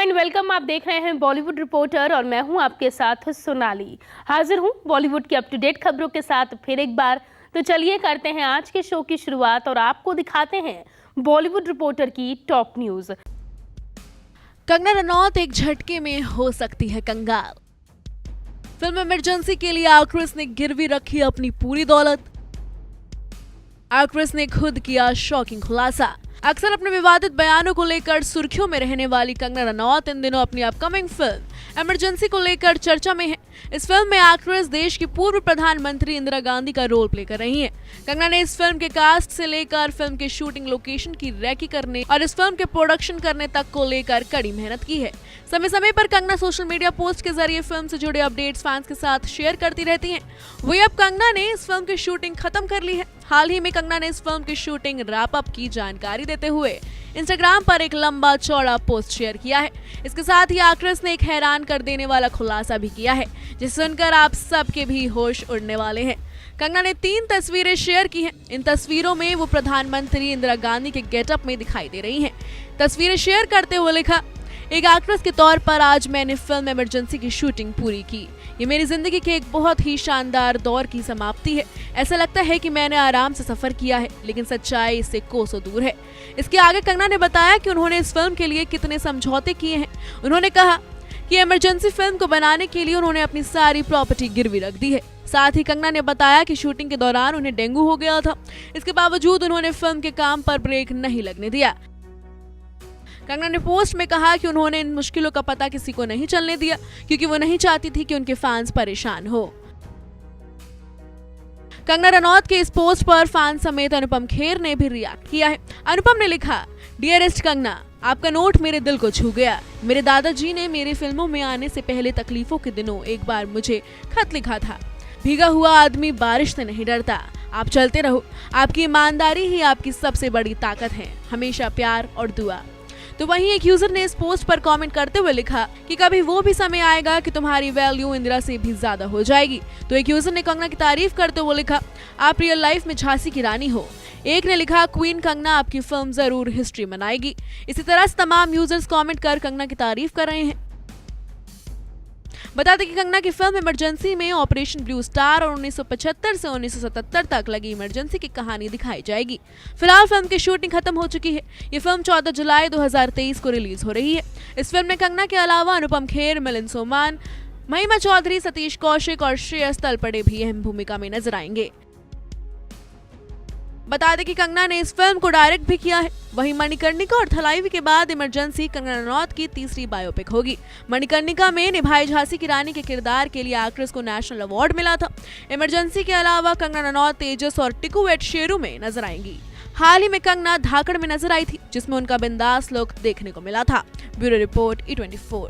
And welcome. आप देख रहे हैं बॉलीवुड रिपोर्टर और मैं हूं आपके साथ सोनाली। हाजिर हूं बॉलीवुड की अप टू डेट खबरों के साथ फिर एक बार। तो चलिए करते हैं आज के शो की शुरुआत और आपको दिखाते हैं बॉलीवुड रिपोर्टर की टॉप न्यूज। कंगना रनौत एक झटके में हो सकती है कंगाल। फिल्म इमरजेंसी के लिए एक्ट्रेस ने गिरवी रखी अपनी पूरी दौलत। एक्ट्रेस ने खुद किया शॉकिंग खुलासा। अक्सर अपने विवादित बयानों को लेकर सुर्खियों में रहने वाली कंगना रनौत इन दिनों अपनी अपकमिंग फिल्म इमरजेंसी को लेकर चर्चा में है। इस फिल्म में एक्ट्रेस देश की पूर्व प्रधानमंत्री इंदिरा गांधी का रोल प्ले कर रही हैं। कंगना ने इस फिल्म के कास्ट से लेकर फिल्म के शूटिंग लोकेशन की रेकी करने और इस फिल्म के प्रोडक्शन करने तक को लेकर कड़ी मेहनत की है। समय समय पर कंगना सोशल मीडिया पोस्ट के जरिए फिल्म से जुड़े अपडेट्स फैंस के साथ शेयर करती रहती हैं। वही अब कंगना ने इस फिल्म की शूटिंग खत्म कर ली है। हाल ही में कंगना ने इस फिल्म की शूटिंग रैप अप की जानकारी देते हुए इंस्टाग्राम पर एक लंबा चौड़ा पोस्ट शेयर किया है। इसके साथ ही एक्ट्रेस ने एक हैरान कर देने वाला खुलासा भी किया है, जिसे सुनकर आप सबके भी होश उड़ने वाले हैं। कंगना ने 3 तस्वीरें शेयर की हैं। इन तस्वीरों में वो प्रधानमंत्री इंदिरा गांधी के गेटअप में दिखाई दे रही हैं। तस्वीरें शेयर करते हुए लिखा, एक एक्ट्रेस के तौर पर आज मैंने फिल्म इमरजेंसी की शूटिंग पूरी की। ये मेरी जिंदगी के एक बहुत ही शानदार दौर की समाप्ति है। ऐसा लगता है कि मैंने आराम से सफर किया है, लेकिन सच्चाई इससे कोसों दूर है। इसके आगे कंगना ने बताया कि उन्होंने इस फिल्म के लिए कितने समझौते किए हैं। उन्होंने कहा कि इमरजेंसी फिल्म को बनाने के लिए उन्होंने अपनी सारी प्रॉपर्टी गिरवी रख दी है। साथ ही कंगना ने बताया कि शूटिंग के दौरान उन्हें डेंगू हो गया था। इसके बावजूद उन्होंने फिल्म के काम पर ब्रेक नहीं लगने दिया। कंगना ने पोस्ट में कहा कि उन्होंने इन मुश्किलों का पता किसी को नहीं चलने दिया, क्योंकि वो नहीं चाहती थी कि उनके फैंस परेशान हो। कंगना रनौत के इस पोस्ट पर फैन समेत अनुपम खेर ने भी रिएक्ट किया है। अनुपम ने लिखा, डियरेस्ट कंगना, आपका नोट मेरे दिल को छू गया। मेरे दादाजी ने मेरी फिल्मों में आने से पहले तकलीफों के दिनों एक बार मुझे खत लिखा था, भीगा हुआ आदमी बारिश से नहीं डरता। आप चलते रहो, आपकी ईमानदारी ही आपकी सबसे बड़ी ताकत है। हमेशा प्यार और दुआ। तो वहीं एक यूजर ने इस पोस्ट पर कमेंट करते हुए लिखा कि कभी वो भी समय आएगा कि तुम्हारी वैल्यू इंदिरा से भी ज्यादा हो जाएगी। तो एक यूजर ने कंगना की तारीफ करते हुए लिखा, आप रियल लाइफ में झांसी की रानी हो। एक ने लिखा, क्वीन कंगना आपकी फिल्म जरूर हिस्ट्री बनाएगी। इसी तरह से तमाम यूजर्स कमेंट कर कंगना की तारीफ कर रहे हैं। बता दें कि कंगना की फिल्म इमरजेंसी में ऑपरेशन ब्लू स्टार और 1975 से 1977 तक लगी इमरजेंसी की कहानी दिखाई जाएगी। फिलहाल फिल्म की शूटिंग खत्म हो चुकी है। ये फिल्म 14 जुलाई 2023 को रिलीज हो रही है। इस फिल्म में कंगना के अलावा अनुपम खेर, मिलिंद सोमान, महिमा चौधरी, सतीश कौशिक और श्रेयस तलपड़े भी अहम भूमिका में नजर आएंगे। बता दें कि कंगना ने इस फिल्म को डायरेक्ट भी किया है। वहीं मणिकर्णिका और थलाइवी के बाद इमरजेंसी कंगना रनौत की तीसरी बायोपिक होगी। मणिकर्णिका में निभाई झांसी की रानी के किरदार के लिए एक्ट्रेस को नेशनल अवार्ड मिला था। इमरजेंसी के अलावा कंगना रनौत तेजस और टिकू एट शेरू में नजर आएंगी। हाल ही में कंगना धाकड़ में नजर आई थी, जिसमें उनका बिंदास लुक देखने को मिला था। Bureau report E24।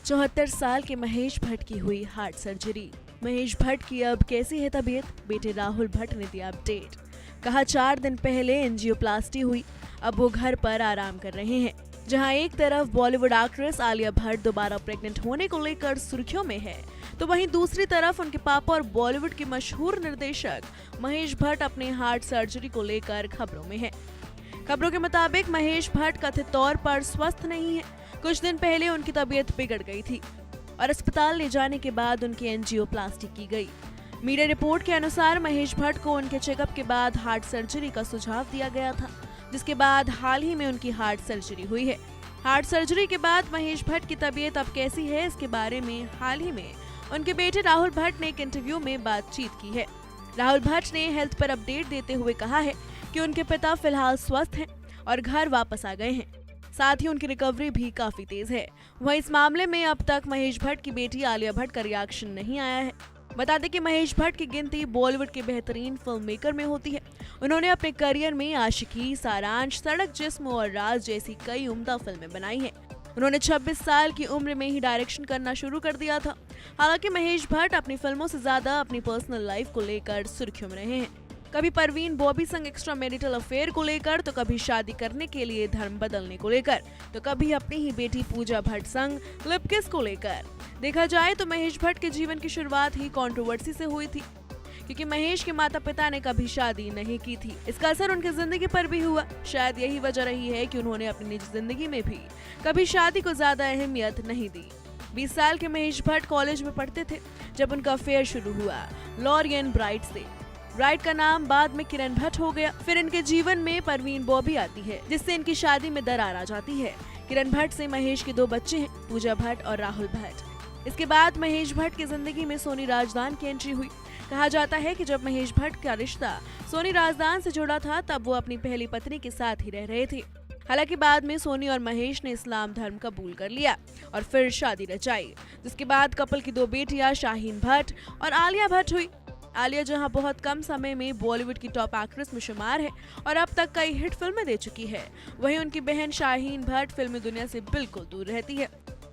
74 साल के महेश भट्ट की हुई हार्ट सर्जरी। महेश भट्ट की अब कैसी है तबीयत? बेटे राहुल भट्ट ने दिया अपडेट। कहा 4 दिन पहले एंजियोप्लास्टी हुई, अब वो घर पर आराम कर रहे हैं। जहां एक तरफ बॉलीवुड एक्ट्रेस आलिया भट्ट दोबारा प्रेग्नेंट होने को लेकर सुर्खियों में है, तो वहीं दूसरी तरफ उनके पापा और बॉलीवुड के मशहूर निर्देशक महेश भट्ट अपने हार्ट सर्जरी को लेकर खबरों में है। खबरों के मुताबिक महेश भट्ट कथित तौर पर स्वस्थ नहीं है। कुछ दिन पहले उनकी तबीयत बिगड़ गई थी और अस्पताल ले जाने के बाद उनकी एंजियोप्लास्टी की गई। मीडिया रिपोर्ट के अनुसार महेश भट्ट को उनके चेकअप के बाद हार्ट सर्जरी का सुझाव दिया गया था, जिसके बाद हाल ही में उनकी हार्ट सर्जरी हुई है। हार्ट सर्जरी के बाद महेश भट्ट की तबीयत अब कैसी है, इसके बारे में हाल ही में उनके बेटे राहुल भट्ट ने एक इंटरव्यू में बातचीत की है। राहुल भट्ट ने हेल्थ पर अपडेट देते हुए कहा है कि उनके पिता फिलहाल स्वस्थ हैं और घर वापस आ गए हैं। साथ ही उनकी रिकवरी भी काफी तेज है। वहीं इस मामले में अब तक महेश भट्ट की बेटी आलिया भट्ट का रिएक्शन नहीं आया है। बता दें कि महेश भट्ट की गिनती बॉलीवुड के बेहतरीन फिल्म मेकर में होती है। उन्होंने अपने करियर में आशिकी, सारांश, सड़क जिस्म और राज जैसी कई उम्दा फिल्में बनाई हैं। उन्होंने 26 साल की उम्र में ही डायरेक्शन करना शुरू कर दिया था। हालांकि महेश भट्ट अपनी फिल्मों से ज्यादा अपनी पर्सनल लाइफ को लेकर सुर्खियों में रहे हैं। कभी परवीन बॉबी संग एक्स्ट्रा मैरिटल अफेयर को लेकर, तो कभी शादी करने के लिए धर्म बदलने को लेकर, तो कभी अपनी ही बेटी पूजा भट्ट संग लिप किस को लेकर। देखा जाए तो महेश भट्ट के जीवन की शुरुआत ही कंट्रोवर्सी से हुई थी। क्योंकि महेश के माता पिता ने कभी शादी नहीं की थी। इसका असर उनकी जिंदगी पर भी हुआ। शायद यही वजह रही है कि उन्होंने अपनी निजी जिंदगी में भी कभी शादी को ज्यादा अहमियत नहीं दी। 20 साल के महेश भट्ट कॉलेज में पढ़ते थे जब उनका अफेयर शुरू हुआ लॉरियन ब्राइट से। ब्राइट का नाम बाद में किरण भट्ट हो गया। फिर इनके जीवन में परवीन बॉबी आती है, जिससे इनकी शादी में दरार आ जाती है। किरण भट्ट से महेश के 2 बच्चे हैं, पूजा भट्ट और राहुल भट्ट। इसके बाद महेश भट्ट की जिंदगी में सोनी राजदान की एंट्री हुई। कहा जाता है कि जब महेश भट्ट का रिश्ता सोनी राजदान से जुड़ा था तब वो अपनी पहली पत्नी के साथ ही रह रहे थे। हालांकि बाद में सोनी और महेश ने इस्लाम धर्म कबूल कर लिया और फिर शादी रचाई, जिसके बाद कपल की 2 बेटियां शाहीन भट्ट और आलिया भट्ट हुई। आलिया जहां बहुत कम समय में बॉलीवुड की टॉप एक्ट्रेस में शुमार है और अब तक कई हिट फिल्में दे चुकी है, वहीं उनकी बहन शाहीन भट्ट फिल्मी दुनिया से बिल्कुल दूर रहती है।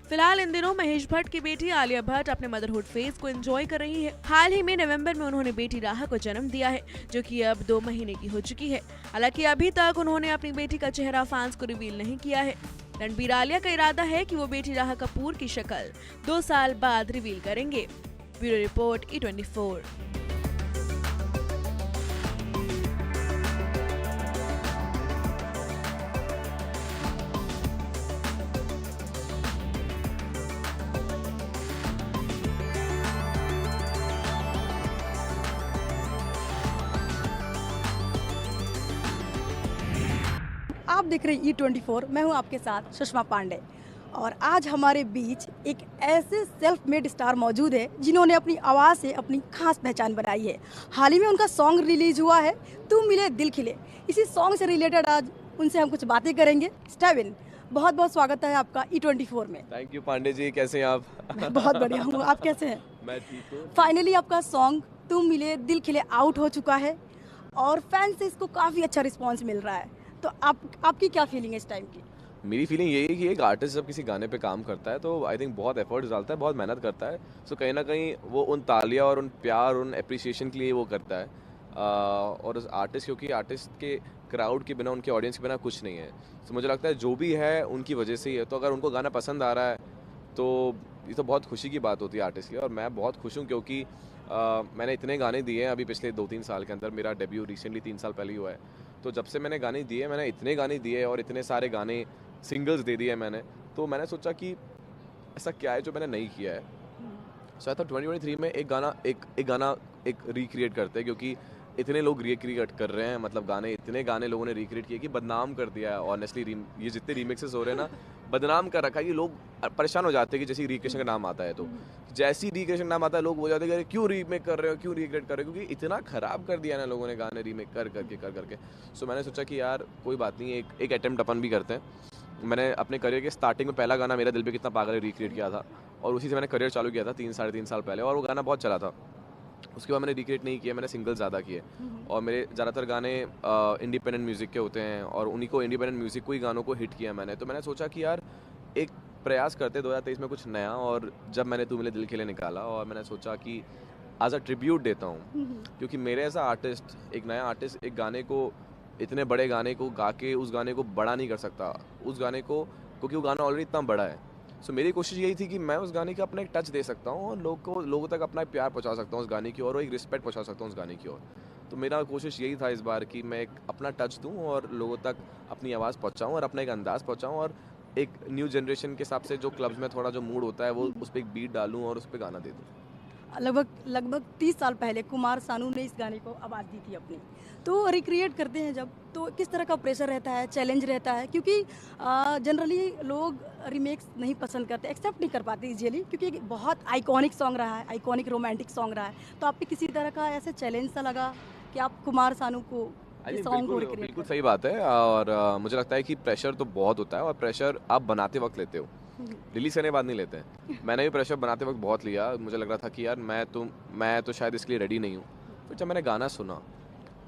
फिलहाल इन दिनों महेश भट्ट की बेटी आलिया भट्ट अपने मदरहुड फेज को एंजॉय कर रही है। हाल ही में नवंबर में उन्होंने बेटी राहा को जन्म दिया है, जो कि अब 2 महीने की हो चुकी है। हालांकि अभी तक उन्होंने अपनी बेटी का चेहरा फैंस को रिवील नहीं किया है। रणबीर आलिया का इरादा है कि वो बेटी राहा कपूर की शक्ल 2 साल बाद रिवील करेंगे। Bureau report E24। आप देख रहे हैं E24। मैं हूं आपके साथ सुषमा पांडे और आज हमारे बीच एक ऐसे सेल्फ मेड स्टार मौजूद है जिन्होंने अपनी आवाज़ से अपनी खास पहचान बनाई है। हाल ही में उनका सॉन्ग रिलीज हुआ है तुम मिले दिल खिले। इसी सॉन्ग से रिलेटेड आज उनसे हम कुछ बातें करेंगे। स्टेविन, बहुत बहुत स्वागत है आपका E24 में। थैंक यू पांडे जी, कैसे हैं आप? मैं बहुत बढ़िया हूँ, आप कैसे हैं? मैं ठीक हूँ। फाइनली आपका सॉन्ग तुम मिले दिल खिले आउट हो चुका है और फैन से इसको काफ़ी अच्छा रिस्पॉन्स मिल रहा है, तो आपकी क्या फीलिंग है इस टाइम की? मेरी फीलिंग यही है कि एक आर्टिस्ट जब किसी गाने पे काम करता है तो आई थिंक बहुत एफर्ट्स डालता है, बहुत मेहनत करता है। सो कहीं ना कहीं वो उन तालियां और उन प्यार, उन अप्रिसिएशन के लिए वो करता है। और उस आर्टिस्ट, क्योंकि आर्टिस्ट के क्राउड के बिना, उनके ऑडियंस के बिना कुछ नहीं है। तो मुझे लगता है जो भी है उनकी वजह से ही है। तो अगर उनको गाना पसंद आ रहा है तो ये तो बहुत खुशी की बात होती है आर्टिस्ट की। और मैं बहुत खुश हूँ क्योंकि मैंने इतने गाने दिए हैं अभी पिछले 2-3 साल के अंदर। मेरा डेब्यू रिसेंटली 3 साल पहले ही हुआ है। तो जब से मैंने गाने दिए, मैंने इतने गाने दिए और इतने सारे गाने सिंगल्स दे दिए मैंने, तो मैंने सोचा कि ऐसा क्या है जो मैंने नहीं किया है। सो आई थॉट 2023 में एक गाना रिक्रिएट करते हैं, क्योंकि इतने लोग रिक्रिएट कर रहे हैं। मतलब इतने गाने लोगों ने रिक्रिएट किए कि बदनाम कर दिया है। ऑनेस्टली ये जितने रीमिक्सेस हो रहे हैं ना, बदनाम कर रखा है कि लोग परेशान हो जाते हैं कि जैसे रिक्रिएशन का नाम आता है तो जैसी रिक्रिएशन नाम आता है लोग हो जाते हैं कि क्यों रीमेक कर रहे हो, क्यों रिक्रिएट कर रहे हो, क्योंकि इतना खराब कर दिया ना लोगों ने गाने रीमेक कर करके। सो मैंने सोचा कि यार कोई बात नहीं, एक अटेम्प्ट अपन भी करते हैं। मैंने अपने करियर के स्टार्टिंग में पहला गाना मेरा दिल पे कितना पागल है रिक्रिएट किया था और उसी से मैंने करियर चालू किया था 3-3.5 साल पहले, और वो गाना बहुत चला था। उसके बाद मैंने रिक्रिएट नहीं किया, मैंने सिंगल ज़्यादा किए। और मेरे ज़्यादातर गाने इंडिपेंडेंट म्यूज़िक के होते हैं और उन्हीं को, इंडिपेंडेंट म्यूज़िक को ही गानों को हिट किया मैंने। तो मैंने सोचा कि यार एक प्रयास करते 2023 में कुछ नया। और जब मैंने तू मिले दिल खिले निकाला और मैंने सोचा कि एज अ ट्रिब्यूट देता हूँ, क्योंकि मेरे ऐसा आर्टिस्ट, एक नया आर्टिस्ट एक गाने को, इतने बड़े गाने को गा के उस गाने को बड़ा नहीं कर सकता उस गाने को, क्योंकि वो गाना ऑलरेडी इतना बड़ा है। सो मेरी कोशिश यही थी कि मैं उस गाने का अपना एक टच दे सकता हूँ और लोगों तक अपना प्यार पहुँचा सकता हूँ उस गाने की ओर, और एक रिस्पेक्ट पहुँचा सकता हूँ उस गाने की ओर। तो मेरा कोशिश यही था इस बार कि मैं एक अपना टच दूँ और लोगों तक अपनी आवाज़ पहुँचाऊँ और अपना एक अंदाज़ पहुँचाऊँ, और एक न्यू जनरेशन के हिसाब से जो क्लब्स में थोड़ा जो मूड होता है वो उस पर एक बीट डालूँ और उस पर गाना दे दूँ। लगभग 30 साल पहले कुमार सानू ने इस गाने को आवाज़ दी थी अपनी, तो रिक्रिएट करते हैं जब, तो किस तरह का प्रेशर रहता है, चैलेंज रहता है? क्योंकि जनरली लोग रीमेक्स नहीं पसंद करते, एक्सेप्ट नहीं कर पाते इजीली, क्योंकि बहुत आइकॉनिक सॉन्ग रहा है, आइकॉनिक रोमांटिक सॉन्ग रहा है। तो आप पे किसी तरह का ऐसे चैलेंज सा लगा कि आप कुमार सानू को सॉन्ग को रिक्रिएट? बिल्कुल सही बात है। और मुझे लगता है कि प्रेशर तो बहुत होता है, और प्रेशर आप बनाते वक्त लेते हो, रिलीज करने के बाद नहीं लेते हैं। मैंने भी प्रेशर बनाते वक्त बहुत लिया। मुझे लग रहा था कि यार मैं तो शायद इसके लिए रेडी नहीं हूँ। फिर जब मैंने गाना सुना,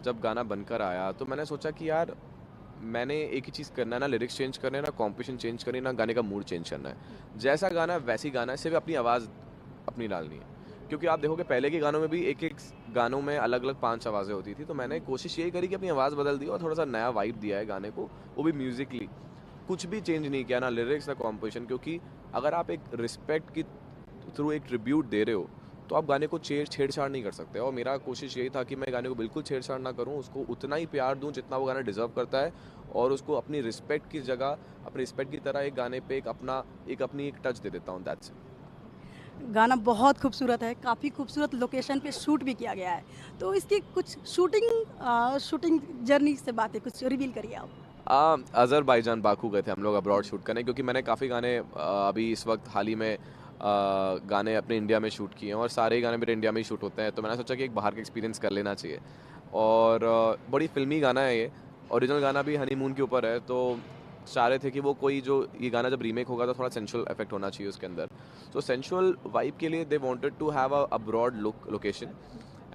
जब गाना बनकर आया, तो मैंने सोचा कि यार मैंने एक ही चीज़ करना है, ना लिरिक्स चेंज करना है, ना कॉम्पोजिशन चेंज करनी है, ना गाने का मूड चेंज करना है। जैसा गाना वैसी गाना है, सिर्फ अपनी आवाज़ अपनी डालनी है। क्योंकि आप देखोगे पहले के गानों में भी एक गानों में अलग अलग 5 आवाज़ें होती थी। तो मैंने कोशिश यही करी कि अपनी आवाज़ बदल दी और थोड़ा सा नया वाइब दिया है गाने को, वो भी म्यूज़िकली। कुछ भी चेंज नहीं किया, ना लिरिक्स ना कॉम्पोजिशन, क्योंकि अगर आप एक रिस्पेक्ट की थ्रू एक ट्रिब्यूट दे रहे हो तो आप गाने को छेड़छाड़ नहीं कर सकते। और मेरा कोशिश यही था कि मैं गाने को बिल्कुल छेड़छाड़ ना करूं, उसको उतना ही प्यार दूं जितना वो गाना डिज़र्व करता है, और उसको अपनी रिस्पेक्ट की जगह, अपनी रिस्पेक्ट की तरह एक गाने पे अपनी एक टच दे देता हूं। That's it. गाना बहुत खूबसूरत है, काफ़ी खूबसूरत लोकेशन पे शूट भी किया गया है। तो इसकी कुछ शूटिंग जर्नी से बातें कुछ रिवील करिए आप। अज़रबैजान बाकू गए थे हम लोग अब्रॉड शूट करने, क्योंकि मैंने काफ़ी गाने अभी इस वक्त हाल ही में गाने अपने इंडिया में शूट किए हैं, और सारे ही गाने मेरे इंडिया में ही शूट होते हैं, तो मैंने सोचा कि एक बाहर का एक्सपीरियंस कर लेना चाहिए। और बड़ी फिल्मी गाना है ये, ओरिजिनल गाना भी हनीमून के ऊपर है, तो चाह रहे थे कि वो कोई जो ये गाना जब रीमेक होगा तो थोड़ा सेंशुअल इफेक्ट होना चाहिए उसके अंदर। तो सेंशुअल वाइब के लिए they wanted to have a abroad location,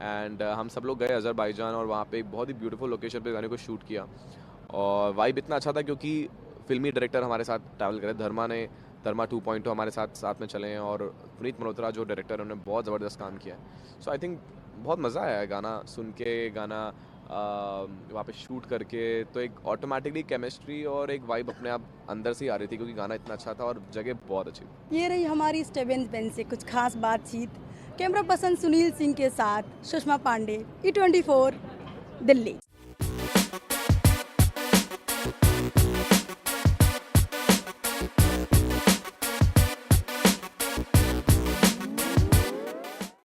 and हम सब लोग गए अज़रबैजान, और वहाँ पे एक बहुत ही ब्यूटीफुल लोकेशन पे गाने को शूट किया। और वाइब इतना अच्छा था क्योंकि फिल्मी डायरेक्टर हमारे साथ ट्रैवल करे, धर्मा 2.0 हमारे साथ में चले हैं, और पुनीत मल्होत्रा जो डायरेक्टर है उन्होंने बहुत ज़बरदस्त काम किया है। सो आई थिंक बहुत मज़ा आया है गाना सुन के, गाना वहाँ पे शूट करके, तो एक ऑटोमेटिकली केमिस्ट्री और एक वाइब अपने आप अंदर से ही आ रही थी, क्योंकि गाना इतना अच्छा था और जगह बहुत अच्छी थी। ये रही हमारी स्टेवेंस बेन से कुछ खास बातचीत। कैमरा पर्सन सुनील सिंह के साथ सुषमा पांडे, E24 दिल्ली।